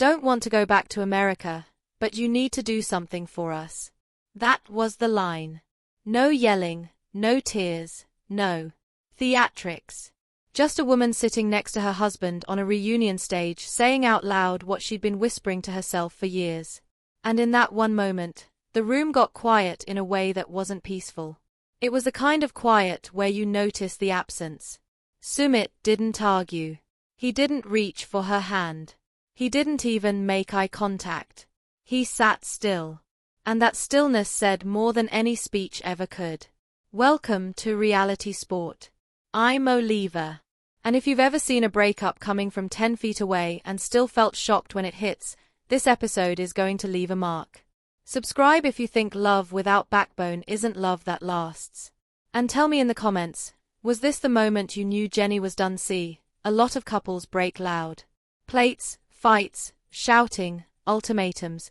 don't want to go back to America, but you need to do something for us." That was the line. No yelling, no tears, no theatrics. Just a woman sitting next to her husband on a reunion stage saying out loud what she'd been whispering to herself for years. And in that one moment, the room got quiet in a way that wasn't peaceful. It was the kind of quiet where you notice the absence. Sumit didn't argue. He didn't reach for her hand. He didn't even make eye contact. He sat still. And that stillness said more than any speech ever could. Welcome to reality sport. I'm Oliva. And if you've ever seen a breakup coming from 10 feet away and still felt shocked when it hits, this episode is going to leave a mark. Subscribe if you think love without backbone isn't love that lasts. And tell me in the comments, was this the moment you knew Jenny was done? See, a lot of couples break loud. Plates, fights, shouting, ultimatums.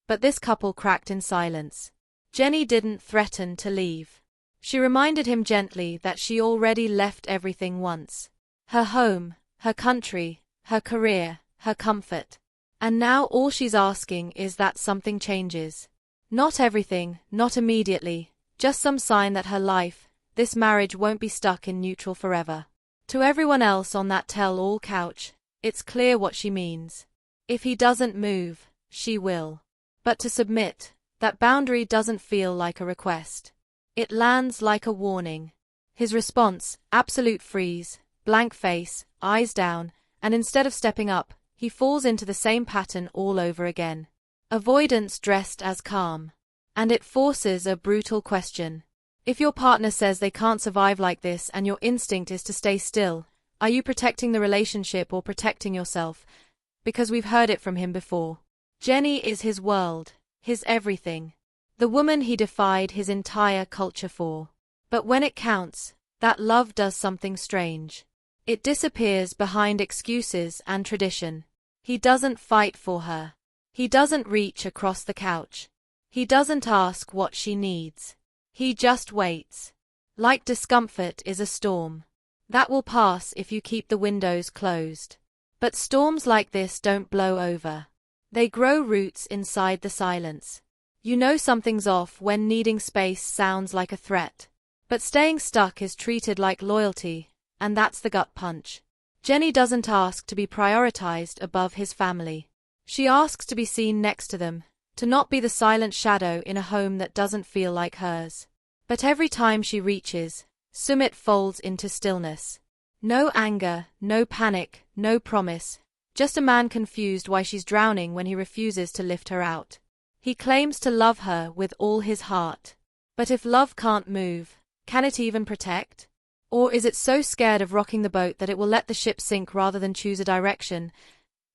But this couple cracked in silence. Jenny didn't threaten to leave. She reminded him gently that she already left everything once. Her home, her country, her career, her comfort. And now all she's asking is that something changes. Not everything, not immediately, just some sign that her life, this marriage won't be stuck in neutral forever. To everyone else on that tell-all couch, it's clear what she means. If he doesn't move, she will. But to submit, that boundary doesn't feel like a request. It lands like a warning. His response, absolute freeze, blank face, eyes down, and instead of stepping up, he falls into the same pattern all over again. Avoidance dressed as calm. And it forces a brutal question. If your partner says they can't survive like this and your instinct is to stay still, are you protecting the relationship or protecting yourself? Because we've heard it from him before. Jenny is his world, his everything. The woman he defied his entire culture for. But when it counts, that love does something strange. It disappears behind excuses and tradition. He doesn't fight for her. He doesn't reach across the couch. He doesn't ask what she needs. He just waits. Like discomfort is a storm. That will pass if you keep the windows closed. But storms like this don't blow over. They grow roots inside the silence. You know something's off when needing space sounds like a threat. But staying stuck is treated like loyalty, and that's the gut punch. Jenny doesn't ask to be prioritized above his family. She asks to be seen next to them, to not be the silent shadow in a home that doesn't feel like hers. But every time she reaches, Sumit folds into stillness. No anger, no panic, no promise, just a man confused why she's drowning when he refuses to lift her out. He claims to love her with all his heart. But if love can't move, can it even protect? Or is it so scared of rocking the boat that it will let the ship sink rather than choose a direction?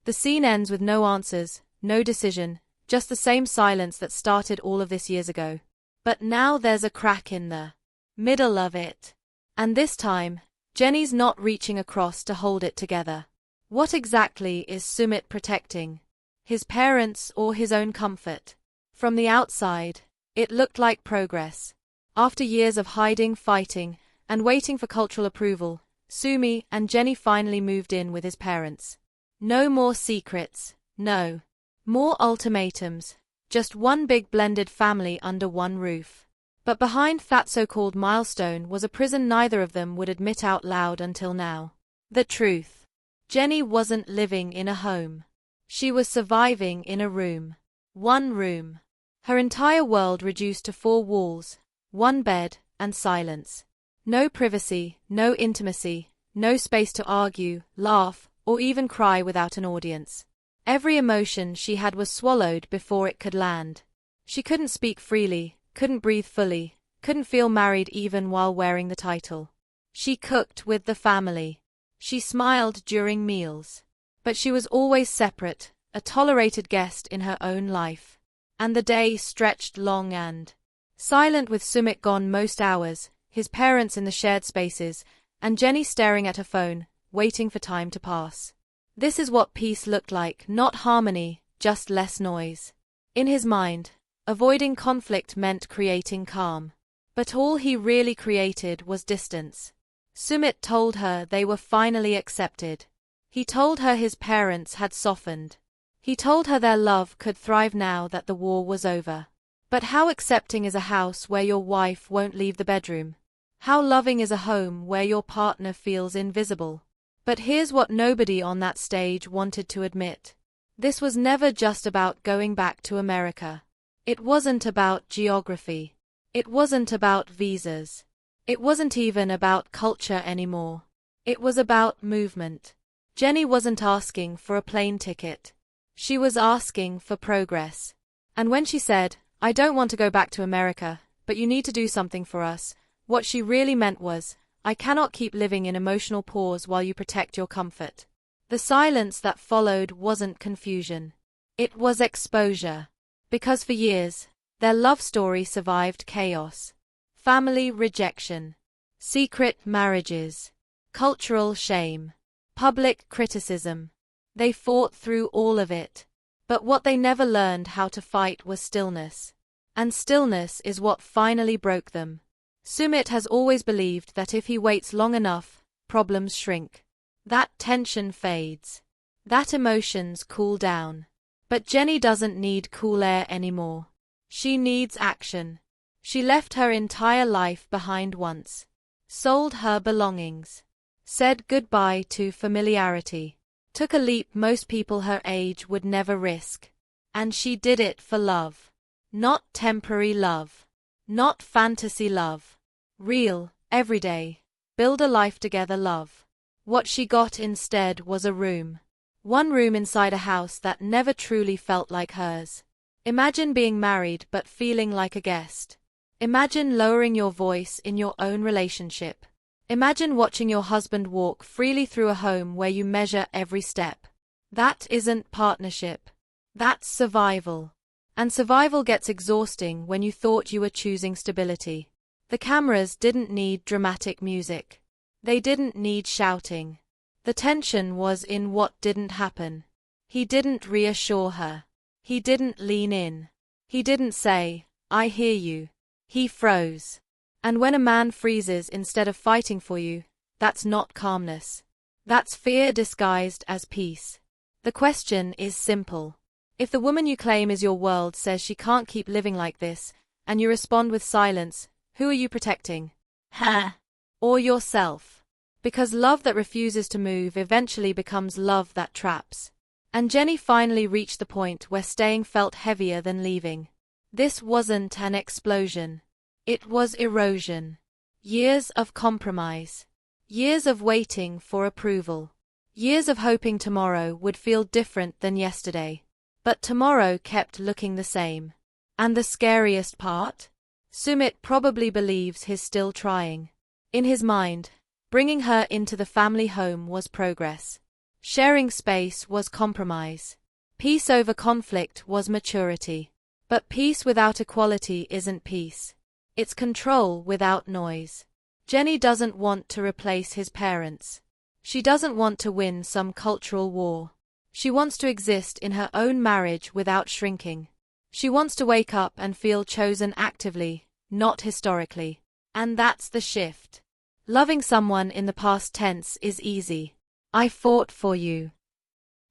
The scene ends with no answers, no decision, just the same silence that started all of this years ago. But now there's a crack in the middle of it. And this time, Jenny's not reaching across to hold it together. What exactly is Sumit protecting? His parents or his own comfort? From the outside, it looked like progress. After years of hiding, fighting, and waiting for cultural approval, Sumi and Jenny finally moved in with his parents. No more secrets, no more ultimatums, just one big blended family under one roof. But behind that so-called milestone was a prison neither of them would admit out loud until now. The truth. Jenny wasn't living in a home. She was surviving in a room. One room. Her entire world reduced to 4 walls, one bed, and silence. No privacy, no intimacy, no space to argue, laugh, or even cry without an audience. Every emotion she had was swallowed before it could land. She couldn't speak freely, couldn't breathe fully, couldn't feel married even while wearing the title. She cooked with the family. She smiled during meals. But she was always separate, a tolerated guest in her own life. And the day stretched long and silent with Sumit gone most hours, his parents in the shared spaces, and Jenny staring at her phone, waiting for time to pass. This is what peace looked like, not harmony, just less noise. In his mind, avoiding conflict meant creating calm. But all he really created was distance. Sumit told her they were finally accepted. He told her his parents had softened. He told her their love could thrive now that the war was over. But how accepting is a house where your wife won't leave the bedroom? How loving is a home where your partner feels invisible? But here's what nobody on that stage wanted to admit. This was never just about going back to America. It wasn't about geography. It wasn't about visas. It wasn't even about culture anymore. It was about movement. Jenny wasn't asking for a plane ticket. She was asking for progress. And when she said, "I don't want to go back to America, but you need to do something for us," what she really meant was, "I cannot keep living in emotional pause while you protect your comfort." The silence that followed wasn't confusion. It was exposure. Because for years, their love story survived chaos. Family rejection. Secret marriages. Cultural shame. Public criticism. They fought through all of it. But what they never learned how to fight was stillness. And stillness is what finally broke them. Sumit has always believed that if he waits long enough, problems shrink. That tension fades. That emotions cool down. But Jenny doesn't need cool air anymore. She needs action. She left her entire life behind once. Sold her belongings. Said goodbye to familiarity. Took a leap most people her age would never risk. And she did it for love. Not temporary love. Not fantasy love. Real, everyday, build a life together love. What she got instead was a room. One room inside a house that never truly felt like hers. Imagine being married but feeling like a guest. Imagine lowering your voice in your own relationship. Imagine watching your husband walk freely through a home where you measure every step. That isn't partnership. That's survival. And survival gets exhausting when you thought you were choosing stability. The cameras didn't need dramatic music. They didn't need shouting. The tension was in what didn't happen. He didn't reassure her. He didn't lean in. He didn't say, "I hear you." He froze. And when a man freezes instead of fighting for you, that's not calmness. That's fear disguised as peace. The question is simple. If the woman you claim is your world says she can't keep living like this, and you respond with silence, who are you protecting? Her. Or yourself? Because love that refuses to move eventually becomes love that traps. And Jenny finally reached the point where staying felt heavier than leaving. This wasn't an explosion. It was erosion. Years of compromise. Years of waiting for approval. Years of hoping tomorrow would feel different than yesterday. But tomorrow kept looking the same. And the scariest part? Sumit probably believes he's still trying. In his mind, bringing her into the family home was progress. Sharing space was compromise. Peace over conflict was maturity. But peace without equality isn't peace. It's control without noise. Jenny doesn't want to replace his parents. She doesn't want to win some cultural war. She wants to exist in her own marriage without shrinking. She wants to wake up and feel chosen actively, not historically. And that's the shift. Loving someone in the past tense is easy. I fought for you.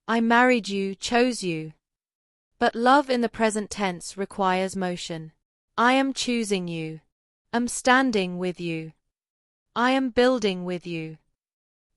I married you, chose you. But love in the present tense requires motion. I am choosing you. I'm standing with you. I am building with you.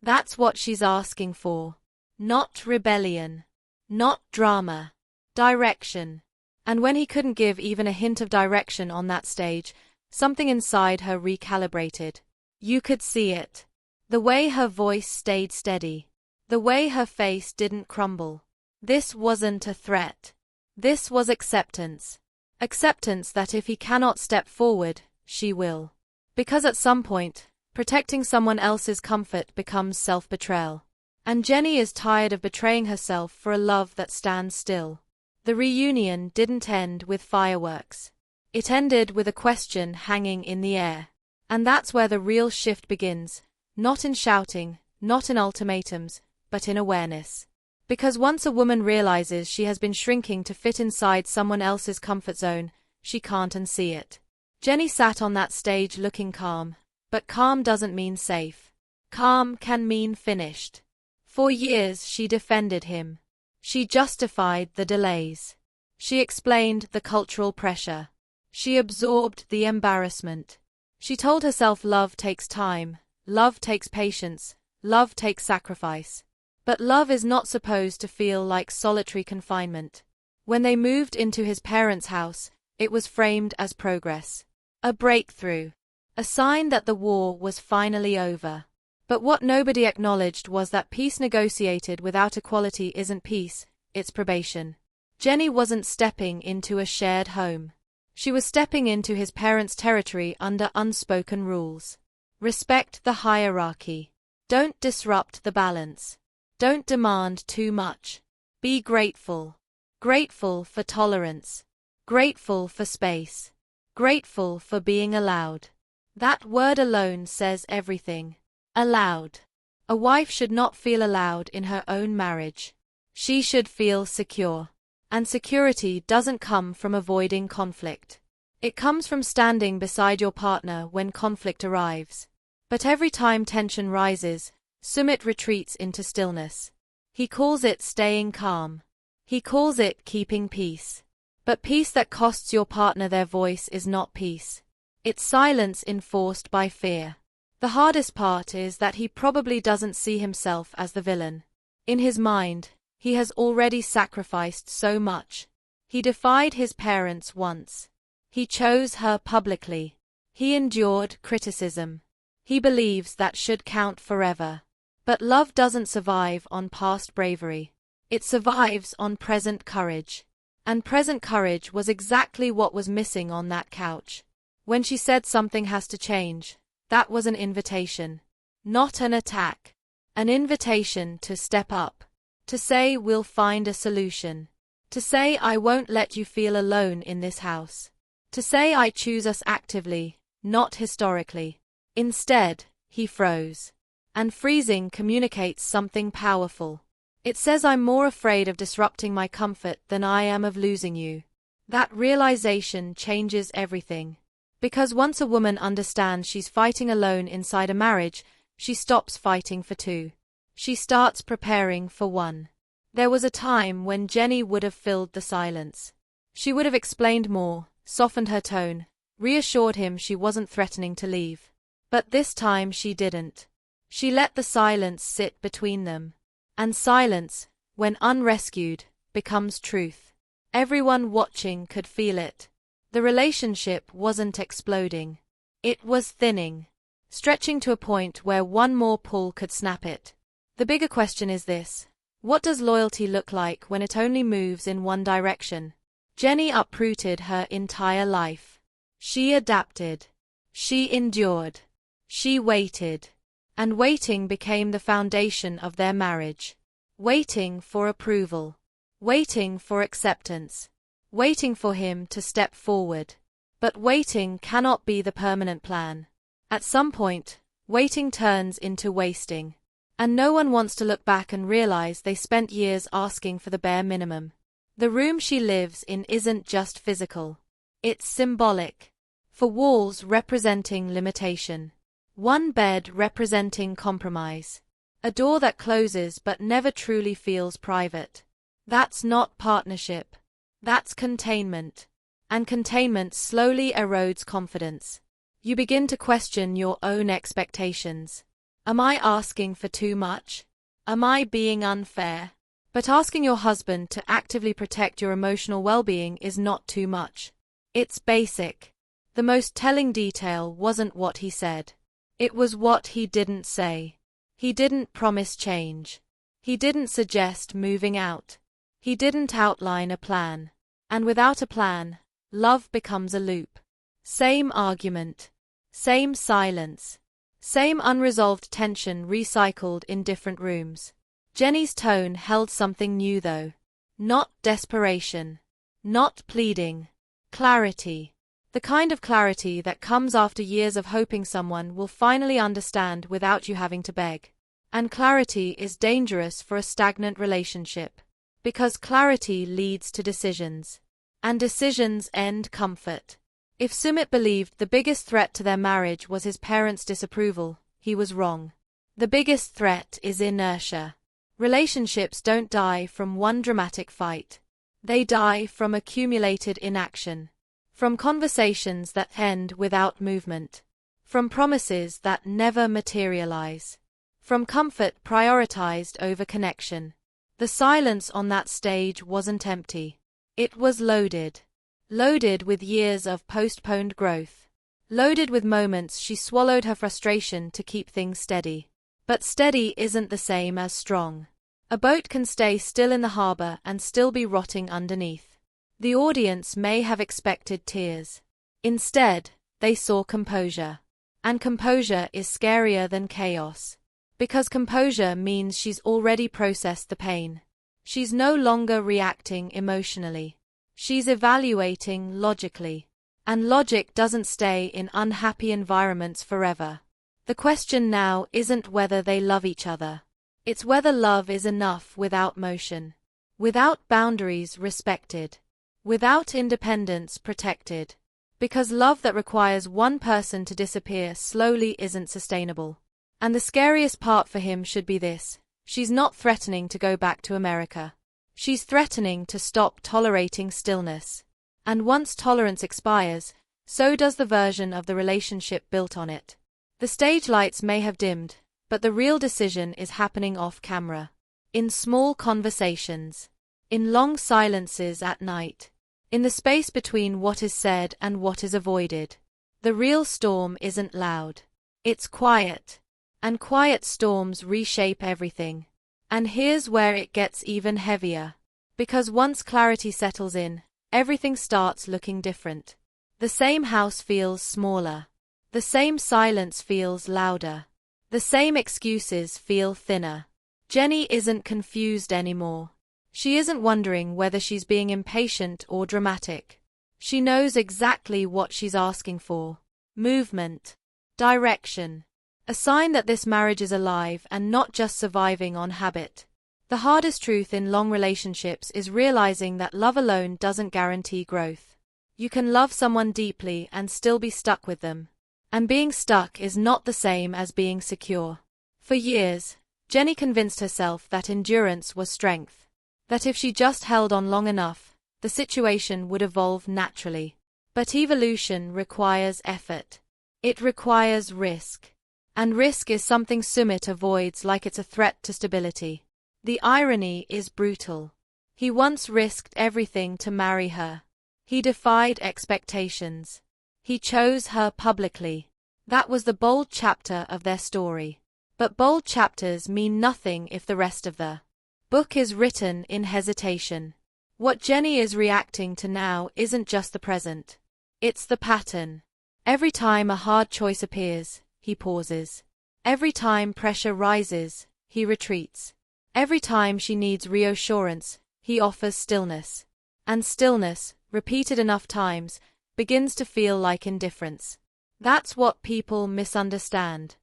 That's what she's asking for. Not rebellion. Not drama. Direction. And when he couldn't give even a hint of direction on that stage, something inside her recalibrated. You could see it. The way her voice stayed steady. The way her face didn't crumble. This wasn't a threat. This was acceptance. Acceptance that if he cannot step forward, she will. Because at some point, protecting someone else's comfort becomes self-betrayal. And Jenny is tired of betraying herself for a love that stands still. The reunion didn't end with fireworks. It ended with a question hanging in the air. And that's where the real shift begins, not in shouting, not in ultimatums, but in awareness. Because once a woman realizes she has been shrinking to fit inside someone else's comfort zone, she can't unsee it. Jenny sat on that stage looking calm, but calm doesn't mean safe. Calm can mean finished. For years she defended him. She justified the delays. She explained the cultural pressure. She absorbed the embarrassment. She told herself love takes time, love takes patience, love takes sacrifice. But love is not supposed to feel like solitary confinement. When they moved into his parents' house, it was framed as progress. A breakthrough. A sign that the war was finally over. But what nobody acknowledged was that peace negotiated without equality isn't peace, it's probation. Jenny wasn't stepping into a shared home. She was stepping into his parents' territory under unspoken rules. Respect the hierarchy. Don't disrupt the balance. Don't demand too much. Be grateful. Grateful for tolerance. Grateful for space. Grateful for being allowed. That word alone says everything. Allowed. A wife should not feel allowed in her own marriage. She should feel secure. And security doesn't come from avoiding conflict. It comes from standing beside your partner when conflict arrives. But every time tension rises, Sumit retreats into stillness. He calls it staying calm. He calls it keeping peace. But peace that costs your partner their voice is not peace. It's silence enforced by fear. The hardest part is that he probably doesn't see himself as the villain. In his mind, he has already sacrificed so much. He defied his parents once. He chose her publicly. He endured criticism. He believes that should count forever. But love doesn't survive on past bravery. It survives on present courage. And present courage was exactly what was missing on that couch. When she said something has to change, that was an invitation. Not an attack. An invitation to step up. To say we'll find a solution. To say I won't let you feel alone in this house. To say I choose us actively, not historically. Instead, he froze. And freezing communicates something powerful. It says I'm more afraid of disrupting my comfort than I am of losing you. That realization changes everything. Because once a woman understands she's fighting alone inside a marriage, she stops fighting for two. She starts preparing for one. There was a time when Jenny would have filled the silence. She would have explained more, softened her tone, reassured him she wasn't threatening to leave. But this time she didn't. She let the silence sit between them. And silence, when unrescued, becomes truth. Everyone watching could feel it. The relationship wasn't exploding. It was thinning. Stretching to a point where one more pull could snap it. The bigger question is this. What does loyalty look like when it only moves in one direction? Jenny uprooted her entire life. She adapted. She endured. She waited. And waiting became the foundation of their marriage. Waiting for approval. Waiting for acceptance. Waiting for him to step forward. But waiting cannot be the permanent plan. At some point, waiting turns into wasting. And no one wants to look back and realize they spent years asking for the bare minimum. The room she lives in isn't just physical. It's symbolic. For walls representing limitation. One bed representing compromise. A door that closes but never truly feels private. That's not partnership. That's containment. And containment slowly erodes confidence. You begin to question your own expectations. Am I asking for too much? Am I being unfair? But asking your husband to actively protect your emotional well-being is not too much. It's basic. The most telling detail wasn't what he said. It was what he didn't say. He didn't promise change. He didn't suggest moving out. He didn't outline a plan. And without a plan, love becomes a loop. Same argument. Same silence. Same unresolved tension recycled in different rooms. Jenny's tone held something new though. Not desperation. Not pleading. Clarity. The kind of clarity that comes after years of hoping someone will finally understand without you having to beg. And clarity is dangerous for a stagnant relationship. Because clarity leads to decisions. And decisions end comfort. If Sumit believed the biggest threat to their marriage was his parents' disapproval, he was wrong. The biggest threat is inertia. Relationships don't die from one dramatic fight. They die from accumulated inaction. From conversations that end without movement. From promises that never materialize. From comfort prioritized over connection. The silence on that stage wasn't empty. It was loaded. Loaded with years of postponed growth. Loaded with moments she swallowed her frustration to keep things steady. But steady isn't the same as strong. A boat can stay still in the harbor and still be rotting underneath. The audience may have expected tears. Instead, they saw composure. And composure is scarier than chaos. Because composure means she's already processed the pain. She's no longer reacting emotionally. She's evaluating logically. And logic doesn't stay in unhappy environments forever. The question now isn't whether they love each other. It's whether love is enough without motion. Without boundaries respected. Without independence protected. Because love that requires one person to disappear slowly isn't sustainable. And the scariest part for him should be this: she's not threatening to go back to America. She's threatening to stop tolerating stillness. And once tolerance expires, so does the version of the relationship built on it. The stage lights may have dimmed, but the real decision is happening off camera. In small conversations. In long silences at night. In the space between what is said and what is avoided. The real storm isn't loud. It's quiet. And quiet storms reshape everything. And here's where it gets even heavier. Because once clarity settles in, everything starts looking different. The same house feels smaller. The same silence feels louder. The same excuses feel thinner. Jenny isn't confused anymore. She isn't wondering whether she's being impatient or dramatic. She knows exactly what she's asking for. Movement. Direction. A sign that this marriage is alive and not just surviving on habit. The hardest truth in long relationships is realizing that love alone doesn't guarantee growth. You can love someone deeply and still be stuck with them. And being stuck is not the same as being secure. For years, Jenny convinced herself that endurance was strength. That if she just held on long enough, the situation would evolve naturally. But evolution requires effort. It requires risk. And risk is something Sumit avoids like it's a threat to stability. The irony is brutal. He once risked everything to marry her. He defied expectations. He chose her publicly. That was the bold chapter of their story. But bold chapters mean nothing if the rest of the book is written in hesitation. What Jenny is reacting to now isn't just the present. It's the pattern. Every time a hard choice appears, he pauses. Every time pressure rises, he retreats. Every time she needs reassurance, he offers stillness. And stillness, repeated enough times, begins to feel like indifference. That's what people misunderstand.